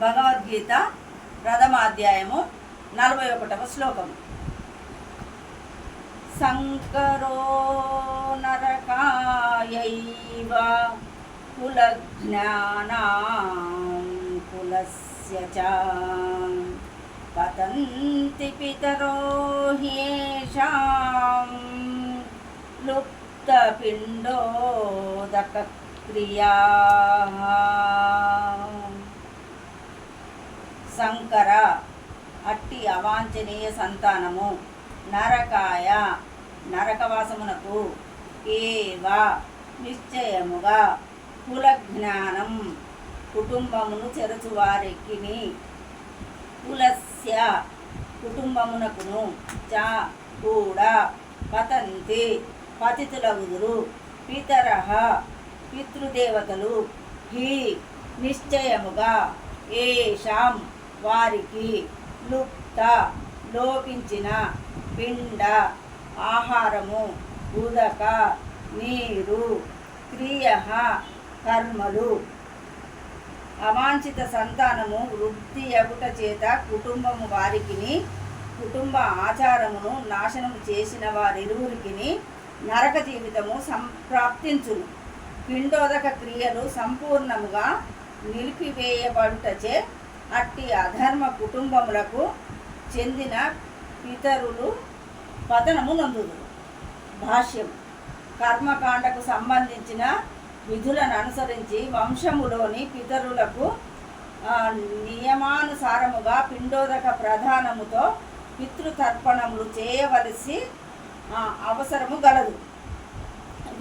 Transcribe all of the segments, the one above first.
భగవద్గీత ప్రథమాధ్యాయము 41వ శ్లోకము. సంకరో నరకాయైవ కులజ్ఞానాం కులస్య చ పతంతి పితరో హ్యేషాం లుప్తపిండోదకక్రియా. సంకర అట్టి అవాంఛనీయ సంతానము నరకాయ నరకవాసమునకు ఏవ నిశ్చయముగా కులజ్ఞానం కుటుంబమును చెరచువారికిని కులస్య కుటుంబమునకును చ కూడా పతంతి పతితులగుదురు పితరః పితృదేవతలు హి నిశ్చయముగా ఏషాం వారికి లుప్త లోపించిన పిండ ఆహారము ఉదక నీరు క్రియ కర్మలు. అవాంఛిత సంతానము వృద్ధి అగుట చేత కుటుంబము వారికిని కుటుంబ ఆచారమును నాశనము చేసిన వారిరువురికిని నరక జీవితము సంప్రాప్తించును. పిండోదక క్రియలు సంపూర్ణముగా నిలిపివేయబడుటచే అట్టి అధర్మ కుటుంబములకు చెందిన పితరులు పతనము నందుదురు. భాష్యం. కర్మకాండకు సంబంధించిన విధులను అనుసరించి వంశములోని పితరులకు నియమానుసారముగా పిండోదక ప్రధానముతో పితృతర్పణములు చేయవలసి అవసరము గలదు.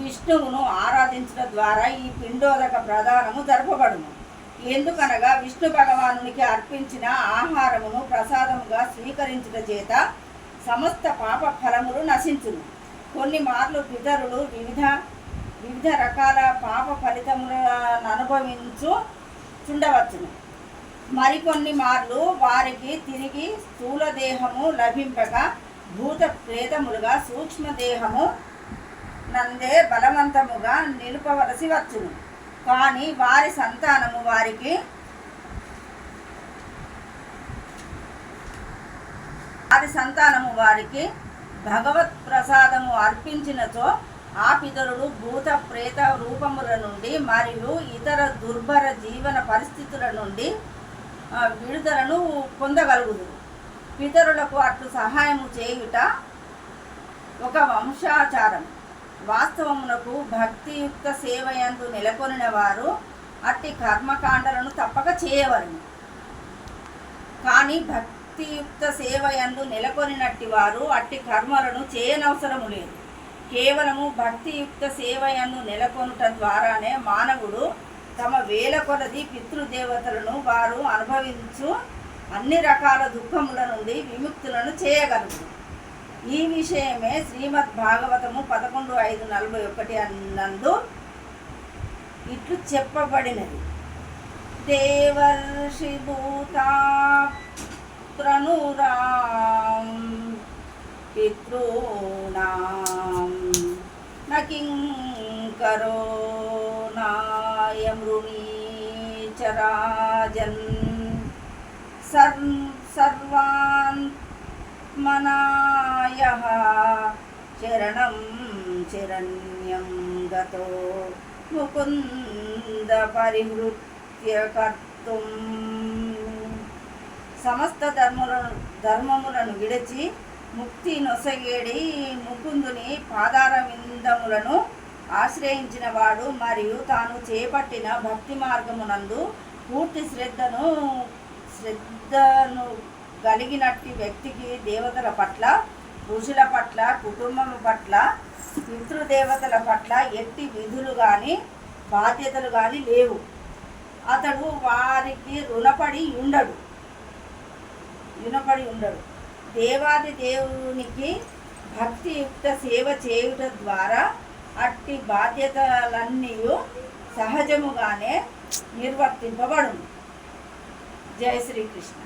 విష్ణువును ఆరాధించడం ద్వారా ఈ పిండోదక ప్రదానము జరపబడును. ఎందుకనగా విష్ణు భగవానునికి అర్పించిన ఆహారమును ప్రసాదముగా స్వీకరించుట చేత సమస్త పాప ఫలములు నశించును. కొన్ని మార్లు పితరులు వివిధ రకాల పాప ఫలితములను అనుభవించుచుండవచ్చును. మరికొన్ని మార్లు వారికి తిరిగి స్థూల దేహము లభింపక భూత ప్రేతములుగా సూక్ష్మదేహము నందే బలవంతముగా నిలుపవలసి వచ్చును. కానీ వారి సంతానము వారికి భగవత్ ప్రసాదము అర్పించినచో ఆ పితరులు భూత ప్రేత రూపముల నుండి మరియు ఇతర దుర్భర జీవన పరిస్థితుల నుండి విడుదలను పొందగలుగుదురు. పితరులకు అట్లు సహాయము చేయుట ఒక వంశాచారం. వాస్తవమునకు భక్తియుక్త సేవయందు నెలకొనిన వారు అట్టి కర్మకాండలను తప్పక చేయవలెను. కానీ భక్తియుక్త సేవయందు నెలకొనినట్టి వారు అట్టి కర్మలను చేయనవసరము లేదు. కేవలము భక్తియుక్త సేవయందు నెలకొనుట ద్వారానే మానవుడు తమ వేల కొలది పితృదేవతలను వారు అనుభవించు అన్ని రకాల దుఃఖముల నుండి విముక్తులను చేయగలరు. ఈ విషయమే శ్రీమద్ భాగవతము 11:5-41 నందు ఇట్లు చెప్పబడినది. దేవర్షి భూతాప్రనురాం పితॄణాం నకింకరో నాయమృణీచరాజన్ సర్వాన్ మనాయః శరణం శరణ్యం గతో ముకుంద పరిహృత్య కర్తుం. సమస్త ధర్మములను విడిచి ముక్తి నొసగేడి ముకుందుని పాదార విందములను ఆశ్రయించిన వాడు మరియు తాను చేపట్టిన భక్తి మార్గమునందు పూర్తి శ్రద్ధను కలిగినట్టి వ్యక్తికి దేవతల పట్ల, ఋషుల పట్ల, కుటుంబం పట్ల, పితృదేవతల పట్ల ఎట్టి విధులు కానీ బాధ్యతలు కానీ లేవు. అతడు వారికి రుణపడి ఉండడు. దేవాది దేవునికి భక్తియుక్త సేవ చేయుట ద్వారా అట్టి బాధ్యతలన్నీ సహజముగానే నిర్వర్తింపబడును. జై శ్రీకృష్ణ.